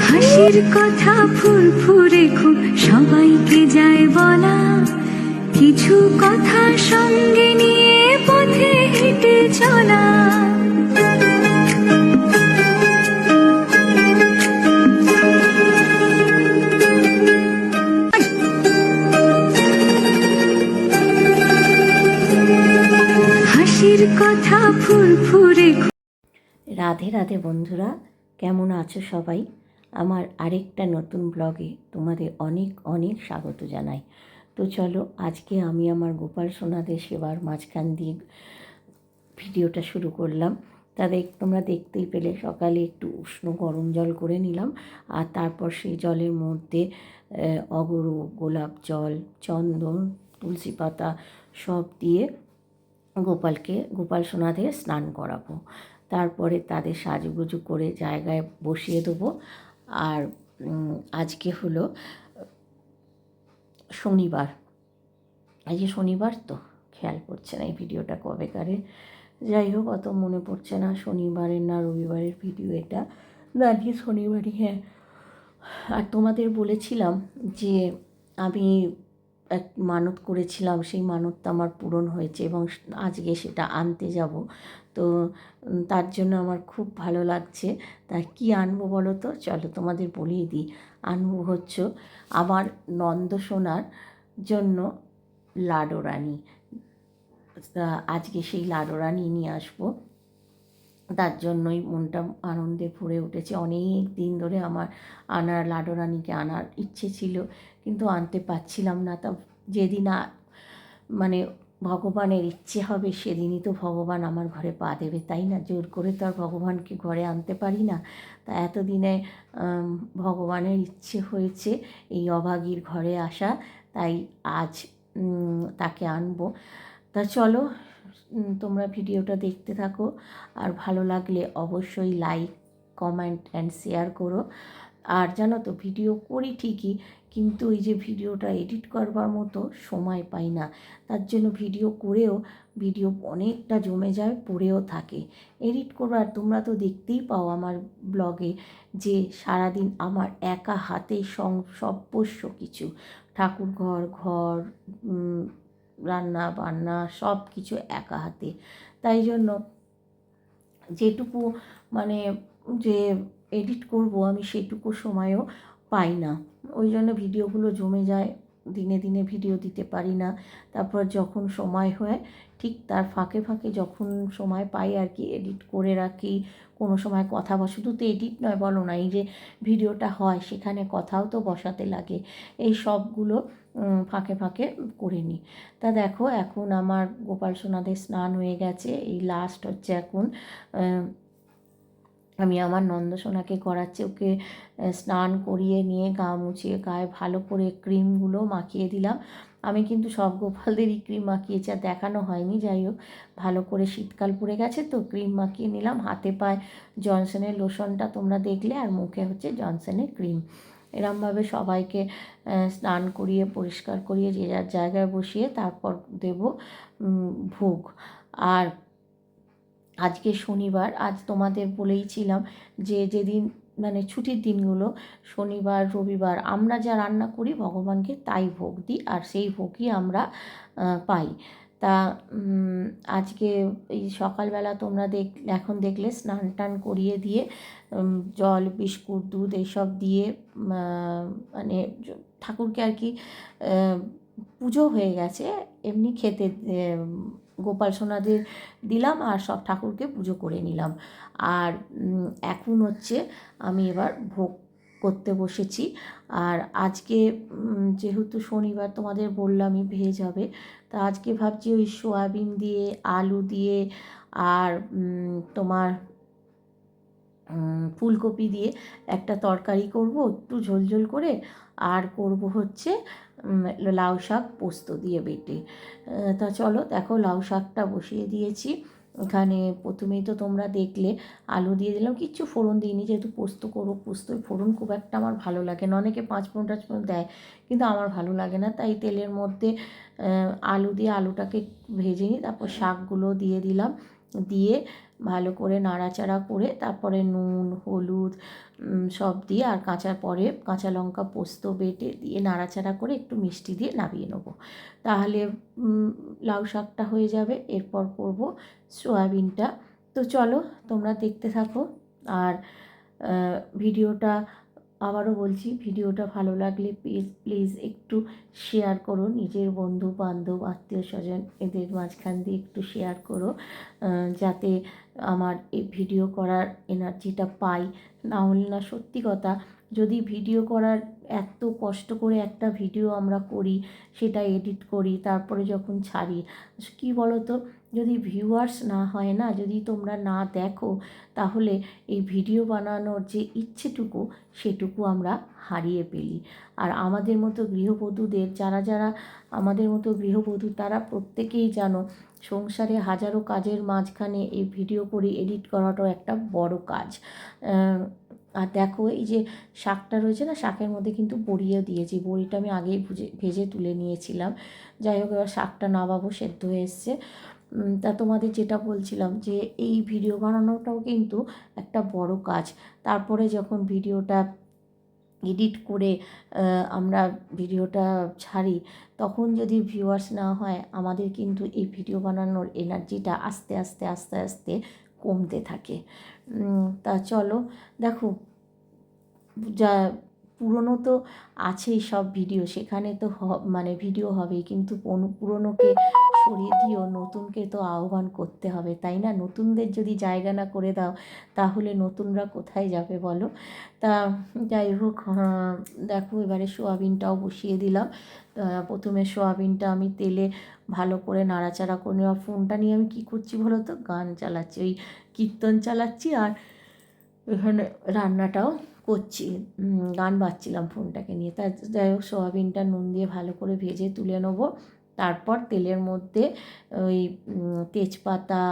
হাসির কথা ফুরফুরে খুব সবাইকে যায় বলা, কিছু কথা সঙ্গে নিয়ে পথে হেঁটে চলা। হাসির কথা ফুরফুরে। রাধে রাধে বন্ধুরা, কেমন আছো সবাই? আমার আরেকটা নতুন ব্লগে তোমাদের অনেক অনেক স্বাগত জানাই। তো চলো, আজকে আমি আমার গোপাল সোনাদের সেবার মাঝখান দিয়ে ভিডিওটা শুরু করলাম। তাদের তোমরা দেখতেই পেলে, সকালে একটু উষ্ণ গরম জল করে নিলাম, আর তারপর সেই জলের মধ্যে অগরু, গোলাপ জল, চন্দন, তুলসী পাতা সব দিয়ে গোপাল সোনাদের স্নান করাবো। তারপরে তাদের সাজুগুজু করে জায়গায় বসিয়ে দেবো। আর আজকে হলো শনিবার, আজকে শনিবার তো খেয়াল পড়ছে না এই ভিডিওটা কবেকারে, যাই হোক অত মনে পড়ছে না শনিবারের না রবিবারের ভিডিও এটা, আজকে শনিবারই। হ্যাঁ, আর তোমাদের বলেছিলাম যে আমি এক মানত করেছিলাম, সেই মানতটা আমার পূরণ হয়েছে এবং আজকে সেটা আনতে যাব। তো তার জন্য আমার খুব ভালো লাগছে। তা কি আনবো বলো তো? চলো তোমাদের বলিয়ে দিই। আনবো হচ্ছে আমার নন্দসোনার জন্য লাডো রানী। তা আজকে সেই লাডো রানী নিয়ে আসবো, তার জন্যই মনটা আনন্দে ভরে উঠেছে। অনেক দিন ধরে আমার লাডো রানীকে আনার ইচ্ছে ছিল, কিন্তু আনতে পারছিলাম না। তা যেদিন মানে ভগবানের ইচ্ছে হবে সেদিনই তো ভগবান আমার ঘরে পা দেবে, তাই না? জোর করে তো আর ভগবানকে ঘরে আনতে পারি না। তা এতদিনে ভগবানের ইচ্ছে হয়েছে এই অভাগীর ঘরে আসা, তাই আজ তাকে আনবো। তা চলো, তোমরা ভিডিওটা দেখতে থাকো, আর ভালো লাগলে অবশ্যই লাইক, কমেন্ট অ্যান্ড শেয়ার করো। আর জানো তো, ভিডিও করি ঠিকই, কিন্তু ওই যে ভিডিওটা এডিট করবার মতো সময় পাই না। তার জন্য ভিডিও করেও ভিডিও অনেকটা জমে যায়, পড়েও থাকে। এডিট করবার তোমরা তো দেখতেই পাও আমার ব্লগে যে সারাদিন আমার একা হাতেই সর্বস্ব কিছু, ঠাকুর ঘর, রান্না বান্না সব কিছু একা হাতে। তাই জন্য যেটুকু মানে যে এডিট করব আমি সেটুকু সময়ও পাই না, ওই জন্য ভিডিওগুলো জমে যায়, দিনে দিনে ভিডিও দিতে পারি না। তারপর যখন সময় হয় ঠিক তার ফাঁকে ফাঁকে যখন সময় পাই আর কি, এডিট করে রাখি। কোনো সময় কথা শুধু তো এডিট নয় বলো না, এই যে ভিডিওটা হয় সেখানে কথাও তো বসাতে লাগে, এই সবগুলো ফাঁকে ফাঁকে করে নিই। তা দেখো, এখন আমার গোপাল সোনাদের স্নান হয়ে গেছে, এই লাস্ট হচ্ছে এখন আমি আমার নন্দসোনাকে করাচ্ছি। ওকে স্নান করিয়ে নিয়ে গা মুছিয়ে গায়ে ভালো করে ক্রিমগুলো মাখিয়ে দিলাম। আমি কিন্তু সব গোপালদেরই ক্রিম মাখিয়েছি, আর দেখানো হয়নি। যাই হোক, ভালো করে শীতকাল পড়ে গেছে তো ক্রিম মাখিয়ে নিলাম। হাতে পায়ে জনসনের লোশনটা তোমরা দেখলে, আর মুখে হচ্ছে জনসনের ক্রিম। এরমভাবে সবাইকে স্নান করিয়ে পরিষ্কার করিয়ে যে যার জায়গায় বসিয়ে তারপর দেব ভোগ। আর আজকে শনিবার, আজ তোমাদের বলেইছিলাম যে যেদিন মানে ছুটির দিনগুলো শনিবার রবিবার আমরা যা রান্না করি ভগবানকে তাই ভোগ দিই, আর সেই ভোগই আমরা পাই। তা আজকে এই সকালবেলা তোমরা এখন দেখলে স্নান টান করিয়ে দিয়ে জল, বিস্কুট, দুধ এইসব দিয়ে মানে ঠাকুরকে আর কি পুজো হয়ে গেছে, এমনি খেতে গোপাল সোনাদের দিলাম আর সব ঠাকুরকে পুজো করে নিলাম। আর এখন হচ্ছে আমি এবার ভোগ করতে বসেছি। আর আজকে যেহেতু শনিবার তোমাদের বললামই ভেজ হবে, তা আজকে ভাবছি ওই সয়াবিন দিয়ে আলু দিয়ে আর তোমার ফুলকপি দিয়ে একটা তরকারি করব একটু ঝোল করে, আর করব হচ্ছে লাউ শাক পোস্ত দিয়ে বেটে। তা চলো দেখো, লাউ শাকটা বসিয়ে দিয়েছি, এখানে প্রথমেই তো তোমরা দেখলে আলু দিয়ে দিলাম, কিচ্ছু ফোড়ন দিইনি, যেহেতু পোস্ত করবো, পোস্তর ফোড়ন খুব একটা আমার ভালো লাগে না, অনেকে 5 ফোড়ন 5 ফোড়ন দেয়, কিন্তু আমার ভালো লাগে না। তাই তেলের মধ্যে আলু দিয়ে আলুটাকে ভেজে নিই, তারপর শাকগুলো দিয়ে দিলাম, দিয়ে ভালো করে নাড়াচাড়া করে তারপরে নুন হলুদ সব দিয়ে আর কাঁচা লঙ্কা পোস্ত বেটে দিয়ে নাড়াচাড়া করে একটু মিষ্টি দিয়ে নামিয়ে নেবো, তাহলে লাউ শাকটা হয়ে যাবে। এরপর করব সয়াবিনটা। তো চলো তোমরা দেখতে থাকো। আর ভিডিওটা আবারও বলছি, ভিডিওটা ভালো লাগলে প্লিজ একটু শেয়ার করো, নিজের বন্ধু বান্ধব আত্মীয় স্বজন এদের মাঝখান দিয়ে একটু শেয়ার করো, যাতে আমার এই ভিডিও করার এনার্জিটা পাই। না হলে না, সত্যি কথা, যদি ভিডিও করার এত কষ্ট করে একটা ভিডিও আমরা করি, সেটা এডিট করি, তারপরে যখন ছাড়ি, কী বলো তো, যদি ভিউয়ার্স না হয় না, যদি তোমরা না দেখো, তাহলে এই ভিডিও বানানোর যে ইচ্ছেটুকু সেটুকু আমরা হারিয়ে ফেলি। আর আমাদের মতো গৃহবধূদের, যারা আমাদের মতো গৃহবধূ, তারা প্রত্যেকেই জানো সংসারে হাজারো কাজের মাঝখানে এই ভিডিও করে এডিট করাটাও একটা বড় কাজ। আর দেখো এই যে শাকটা রয়েছে না, শাকের মধ্যে কিন্তু বড়িও দিয়েছি, বড়িটা আমি আগেই ভেজে তুলে নিয়েছিলাম। যাই হোক, এবার শাকটা নামাবো, সেদ্ধ হয়ে এসছে। তা তোমাদের যেটা বলছিলাম, যে এই ভিডিও বানানোটাও কিন্তু একটা বড় কাজ। তারপরে যখন ভিডিওটা এডিট করে আমরা ভিডিওটা ছাড়ি, তখন যদি ভিউয়ার্স না হয়, আমাদের কিন্তু এই ভিডিও বানানোর এনার্জিটা আস্তে আস্তে আস্তে আস্তে কমতে থাকে। তা চলো দেখো, যা পুরনো তো আছেই সব ভিডিও, সেখানে তো মানে ভিডিও হবেই, কিন্তু পুরনোকে সরিয়ে দিয়েও নতুনকে তো আহ্বান করতে হবে, তাই না? নতুনদের যদি জায়গা না করে দাও, তাহলে নতুনরা কোথায় যাবে বলো? তা যাই হোক, দেখো এবারে সোয়াবিনটাও বসিয়ে দিলাম। প্রথমে সোয়াবিনটা আমি তেলে ভালো করে নাড়াচাড়া করে নেওয়ার, ফোনটা নিয়ে আমি কী করছি বলো তো, গান চালাচ্ছি, ওই কীর্তন চালাচ্ছি, আর এখানে রান্নাটাও করছি, গান বাজছিলাম ফোনটাকে নিয়ে। তা যাই হোক, সোয়াবিনটা নুন দিয়ে ভালো করে ভেজে তুলে নেবো। তারপর তেলের মধ্যে ওই তেজপাতা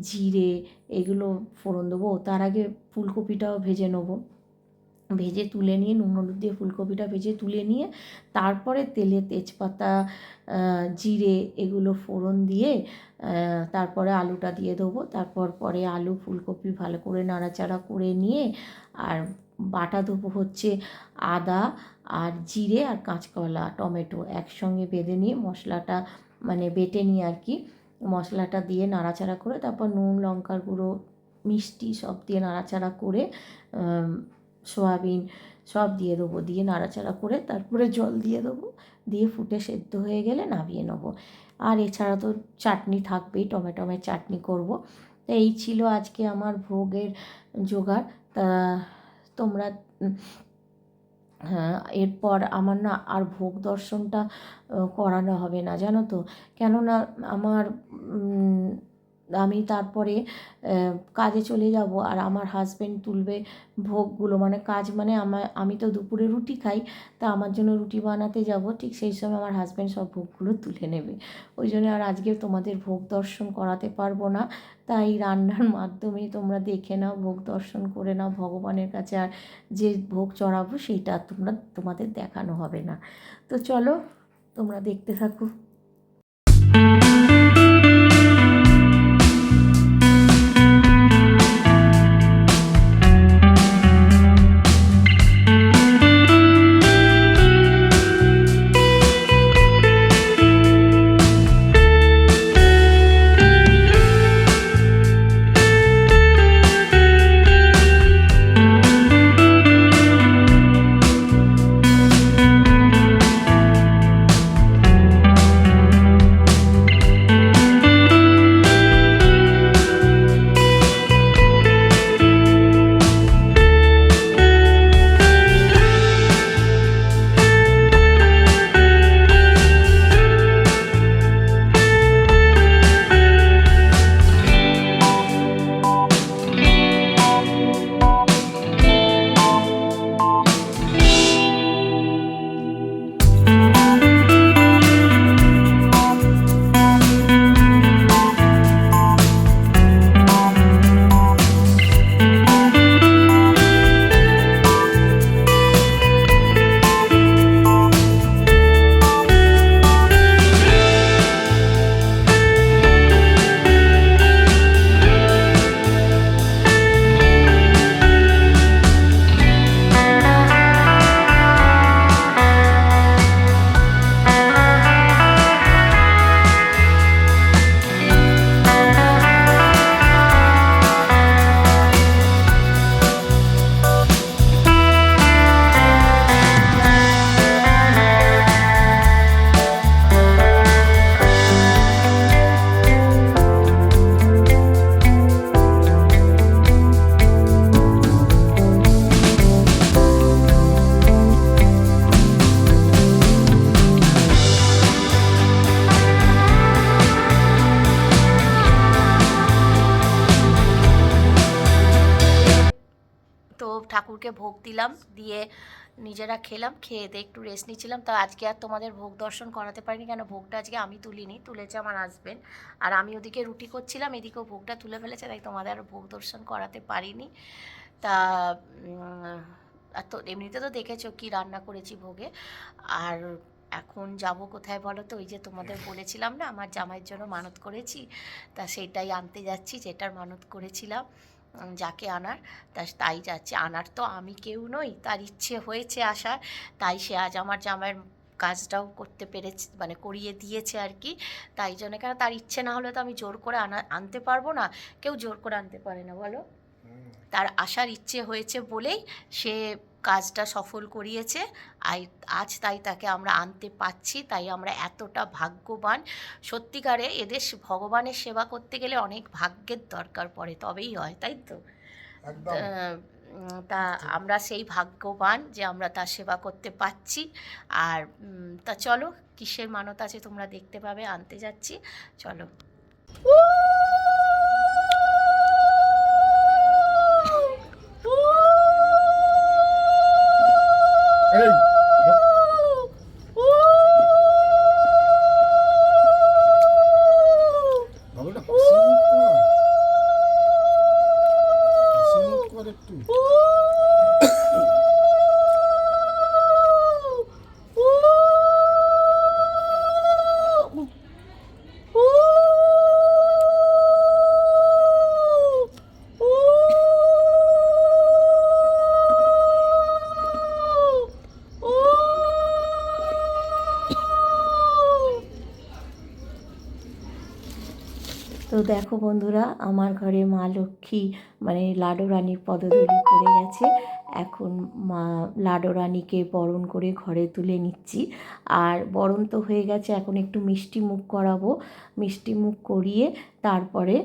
জিরে এগুলো ফোড়ন দেবো। তার আগে ফুলকপিটাও ভেজে নেবো, ভেজে তুলে নিয়ে নুন হলুদ দিয়ে ফুলকপিটা ভেজে তুলে নিয়ে তারপরে তেলে তেজপাতা জিরে এগুলো ফোড়ন দিয়ে তারপরে আলুটা দিয়ে দেবো। পরে আলু ফুলকপি ভালো করে নাড়াচাড়া করে নিয়ে আর বাটা দেবো হচ্ছে আদা আর জিরে আর কাঁচকলা টমেটো একসঙ্গে বেঁধে নিয়ে মশলাটা মানে বেটে নিয়ে আর কি, মশলাটা দিয়ে নাড়াচাড়া করে তারপর নুন লঙ্কার গুঁড়ো মিষ্টি সব দিয়ে নাড়াচাড়া করে সয়াবিন সব দিয়ে দেবো, দিয়ে নাড়াচাড়া করে তারপরে জল দিয়ে দেবো, দিয়ে ফুটে সেদ্ধ হয়ে গেলে নামিয়ে নেবো। আর এছাড়া তো চাটনি থাকবেই, টমেটোমের চাটনি করব। তো এই ছিল আজকে আমার ভোগের জোগাড়। তা তোমরা হ্যাঁ, এরপর আমার না আর ভোগ দর্শনটা করানো হবে না, জানো তো, কেননা আমি তারপরে কাজে চলে যাব, আর আমার হাজব্যান্ড তুলবে ভোগগুলো, মানে কাজ মানে আমি তো দুপুরে রুটি খাই, তা আমার জন্য রুটি বানাতে যাব, ঠিক সেই সময় আমার হাজব্যান্ড সব ভোগগুলো তুলে নেবে। ওই জন্য আর আজকে তোমাদের ভোগ দর্শন করাতে পারবো না। তাই রান্নার মাধ্যমে তোমরা দেখে নাও, ভোগ দর্শন করে নাও ভগবানের কাছে, আর যে ভোগ চড়াবো সেইটা তোমাদের দেখানো হবে না। তো চলো তোমরা দেখতে থাকো। ঠাকুরকে ভোগ দিলাম, দিয়ে নিজেরা খেলাম, খেয়ে দিয়ে একটু রেস্ট নিচ্ছিলাম। তা আজকে আর তোমাদের ভোগ দর্শন করাতে পারিনি, কেন ভোগটা আজকে আমি তুলিনি, তুলেছে আমার হাজবেন্ড। আর আমি ওদিকে রুটি করছিলাম, এদিকেও ভোগটা তুলে ফেলেছে, তাই তোমাদের আর ভোগ দর্শন করাতে পারিনি। তা আর তো এমনিতে তো দেখেছো কি রান্না করেছি ভোগে। আর এখন যাব কোথায় বলো তো, ওই যে তোমাদের বলেছিলাম না আমার জামাইয়ের জন্য মানত করেছি, তা সেটাই আনতে যাচ্ছি, যেটার মানত করেছিলাম যাকে আনার, তাই যাচ্ছে। আনার তো আমি কেউ নই, তার ইচ্ছে হয়েছে আসার, তাই সে আজ আমার জামাইয়ের কাজটাও করতে পেরেছে, মানে করিয়ে দিয়েছে আর কি। তাই জন্য, কেন তার ইচ্ছে না হলে তো আমি জোর করে আনতে পারবো না, কেউ জোর করে আনতে পারে না বলো। তার আসার ইচ্ছে হয়েছে বলেই সে কাজটা সফল করিয়েছে। আজ তাই তাকে আমরা আনতে পাচ্ছি, তাই আমরা এতটা ভাগ্যবান। সত্যিকারে এদের ভগবানের সেবা করতে গেলে অনেক ভাগ্যের দরকার পড়ে, তবেই হয়, তাই তো। তা আমরা সেই ভাগ্যবান যে আমরা তার সেবা করতে পাচ্ছি। আর তা চলো, কিসের মানত আছে তোমরা দেখতে পাবে, আনতে যাচ্ছি, চলো। তো দেখো বন্ধুরা, আমার ঘরে মা লক্ষ্মী মানে লাডো রানীর পদধূলি পড়ে গেছে। এখন মা লাডো রানীকে বরণ করে ঘরে তুলে নিচ্ছি। আর বরণ তো হয়ে গেছে, এখন একটু মিষ্টি মুখ করাবো। মিষ্টি মুখ করিয়ে তারপরে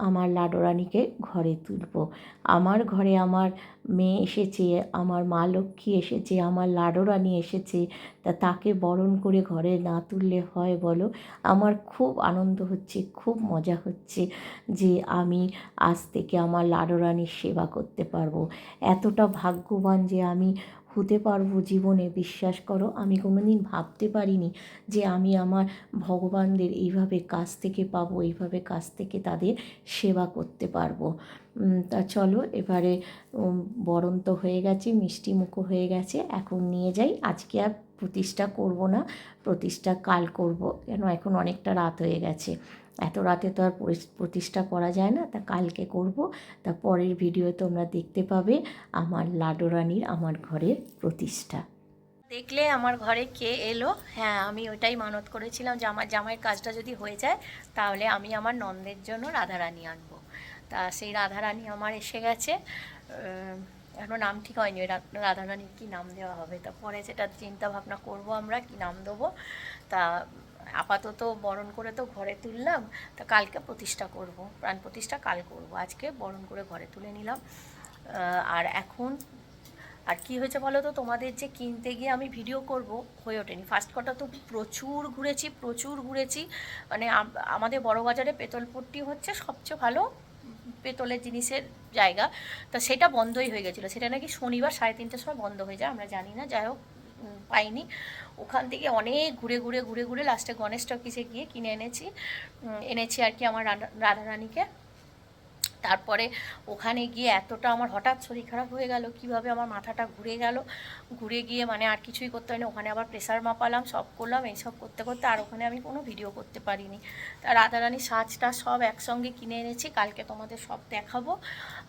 আমার লাডো রানীকে ঘরে তুলবো। আমার ঘরে আমার মেয়ে এসেছে, আমার মা লক্ষ্মী এসেছে, আমার লাডো রানী এসেছে, তাকে বরণ করে ঘরে না তুললে হয় বলো। আমার খুব আনন্দ হচ্ছে, খুব মজা হচ্ছে যে আমি আজ থেকে আমার লাডো রানীর সেবা করতে পারবো। এতটা ভাগ্যবান যে আমি হতে পারবো জীবনে, বিশ্বাস করো আমি কোনোদিন ভাবতে পারিনি যে আমি আমার ভগবানদের এইভাবে কাছ থেকে পাবো, এইভাবে কাছ থেকে তাদের সেবা করতে পারবো। তা চলো এবারে বরণ তো হয়ে গেছে, মিষ্টি মুখও হয়ে গেছে, এখন নিয়ে যাই। আজকে আর প্রতিষ্ঠা করব না, প্রতিষ্ঠা কাল করব, কেন এখন অনেকটা রাত হয়ে গেছে, এত রাতে তো আর প্রতিষ্ঠা করা যায় না, তা কালকে করব। তা পরের ভিডিও তোমরা দেখতে পাবে আমার লাডো রানীর আমার ঘরের প্রতিষ্ঠা। দেখলে আমার ঘরে কে এলো। হ্যাঁ, আমি ওইটাই মানত করেছিলাম যে আমার জামাইয়ের কাজটা যদি হয়ে যায় তাহলে আমি আমার নন্দের জন্য রাধারানী আনবো। তা সেই রাধারানী আমার এসে গেছে। এখনও নাম ঠিক হয়নি ওই রাধারানীর কী নাম দেওয়া হবে, তা পরে সেটা চিন্তা ভাবনা করব আমরা কী নাম দেবো। তা আপাতত বরণ করে তো ঘরে তুললাম, তা কালকে প্রতিষ্ঠা করব, প্রাণ প্রতিষ্ঠা কাল করব, আজকে বরণ করে ঘরে তুলে নিলাম। আর এখন আর কি হয়েছে বলো তো, তোমাদের যে কিনতে গিয়ে আমি ভিডিও করব হয়ে ওঠেনি। ফার্স্ট কটা তো প্রচুর ঘুরেছি, মানে আমাদের বড় বাজারে পেতলপট্টি হচ্ছে সবচেয়ে ভালো পেতলের জিনিসের জায়গা, তা সেটা বন্ধই হয়ে গেছিলো। সেটা নাকি শনিবার 3:30টার সময় বন্ধ হয়ে যায়, আমরা জানি না, যাই হোক পাইনি। ওখান থেকে অনেক ঘুরে লাস্টে গণেশ টকিসে গিয়ে কিনে এনেছি আর কি আমার রাধারানীকে। তারপরে ওখানে গিয়ে এতটা আমার হঠাৎ শরীর খারাপ হয়ে গেল, কিভাবে আমার মাথাটা ঘুরে গিয়ে মানে আর কিছুই করতে পারিনি। ওখানে আবার প্রেশার মাপালাম, সব করলাম, এইসব করতে আর ওখানে আমি কোনো ভিডিও করতে পারিনি। তা রাধারানীর সাজটা সব একসঙ্গে কিনে এনেছি, কালকে তোমাদের সব দেখাবো,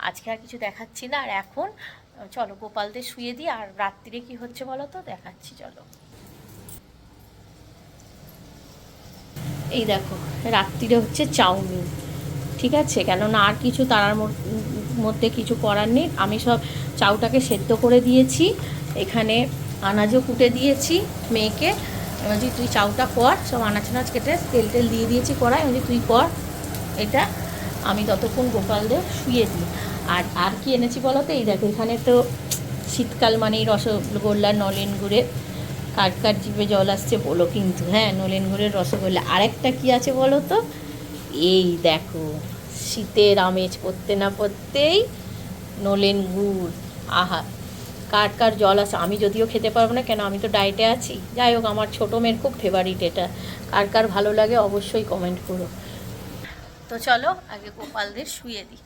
আজকে আর কিছু দেখাচ্ছি না। আর এখন চলো গোপালদের শুয়ে দিই, আর রাত্রিরে কি হচ্ছে বলো তো দেখাচ্ছি, চলো। এই দেখো রাত্রিরে হচ্ছে চাউমিন, ঠিক আছে, কেননা আর কিছু তারার মধ্যে কিছু করার নেই। আমি সব চাউটাকে সেদ্ধ করে দিয়েছি, এখানে আনাজও কুটে দিয়েছি মেয়েকে। বলছি তুই চাউটা কর, সব আনাজ কেটে তেল দিয়ে দিয়েছি কড়াই, বলছি তুই কর এটা, আমি ততক্ষণ গোপালদের শুয়ে দিই। আর কি এনেছি বলো তো, এই দেখো এখানে তো শীতকাল মানেই রসগোল্লা, নলেন গুড়ের, কার জিভে জল আসছে বলো কিন্তু, হ্যাঁ নলেন গুড়ের রসগোল্লা। আরেকটা কি আছে বলো তো, এই দেখো শীতের আমেজ পড়তে না পড়তেই নলেন গুড়, আহা কার কার জল আছে, আমি যদিও খেতে পারবো না, কেন আমি তো ডায়েটে আছি। যাই হোক, আমার ছোটো মেয়ের খুব ফেভারিট এটা। কার কার ভালো লাগে অবশ্যই কমেন্ট করো। তো চলো আগে গোপালদের শুয়ে দিই।